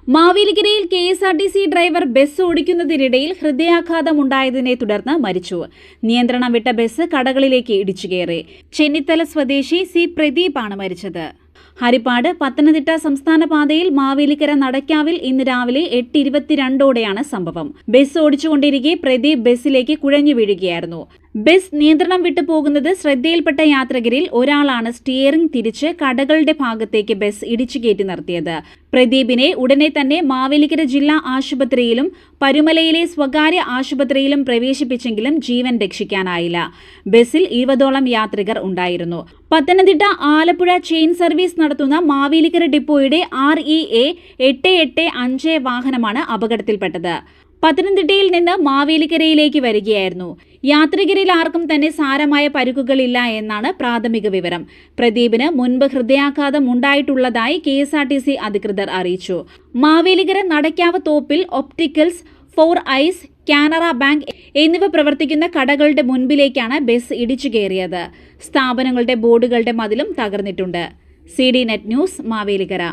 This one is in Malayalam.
മാവേലിക്കരയിൽ KSRTC ഡ്രൈവർ ബസ് ഓടിക്കുന്നതിനിടയിൽ ഹൃദയാഘാതമുണ്ടായതിനെ തുടർന്ന് മരിച്ചു. നിയന്ത്രണം വിട്ട ബസ് കടകളിലേക്ക് ഇടിച്ചുകയറി. ചെന്നിത്തല സ്വദേശി C. പ്രദീപാണ് മരിച്ചത്. ഹരിപ്പാട് പത്തനംതിട്ട സംസ്ഥാന പാതയിൽ മാവേലിക്കര നടക്കാവിൽ ഇന്ന് രാവിലെ 8:22ഓടെയാണ് സംഭവം. ബസ് ഓടിച്ചുകൊണ്ടിരിക്കെ പ്രദീപ് ബസ്സിലേക്ക് കുഴഞ്ഞു വീഴുകയായിരുന്നു. ബസ് നിയന്ത്രണം വിട്ടു പോകുന്നത് ശ്രദ്ധയിൽപ്പെട്ട യാത്രികരിൽ ഒരാളാണ് സ്റ്റിയറിംഗ് തിരിച്ച് കടകളുടെ ഭാഗത്തേക്ക് ബസ് ഇടിച്ചുകയറ്റി നിർത്തിയത്. പ്രദീപിനെ ഉടനെ തന്നെ മാവേലിക്കര ജില്ലാ ആശുപത്രിയിലും പരുമലയിലെ സ്വകാര്യ ആശുപത്രിയിലും പ്രവേശിപ്പിച്ചെങ്കിലും ജീവൻ രക്ഷിക്കാനായില്ല. ബസ്സിൽ 20ഓളം യാത്രികർ ഉണ്ടായിരുന്നു. പത്തനംതിട്ട ആലപ്പുഴ ചെയിൻ സർവീസ് നടത്തുന്ന മാവേലിക്കര ഡിപ്പോയുടെ REA 885 വാഹനമാണ് അപകടത്തിൽപ്പെട്ടത്. പത്തനംതിട്ടയിൽ നിന്ന് മാവേലിക്കരയിലേക്ക് വരികയായിരുന്നു. യാത്രികരിൽ ആർക്കും തന്നെ സാരമായ പരുക്കുകളില്ല എന്നാണ് പ്രാഥമിക വിവരം. പ്രദീപിന് മുൻപ് ഹൃദയാഘാതം ഉണ്ടായിട്ടുള്ളതായി KSRTC അധികൃതർ അറിയിച്ചു. Mavelikkara Nadakkavu Thoppil opticals, 4 Eyes, Canara bank എന്നിവ പ്രവർത്തിക്കുന്ന കടകളുടെ മുൻപിലേക്കാണ് ബസ് ഇടിച്ചു കയറിയത്. സ്ഥാപനങ്ങളുടെ ബോർഡുകളുടെ മതിലും തകർന്നിട്ടുണ്ട്. CD net news, Mavelikkara.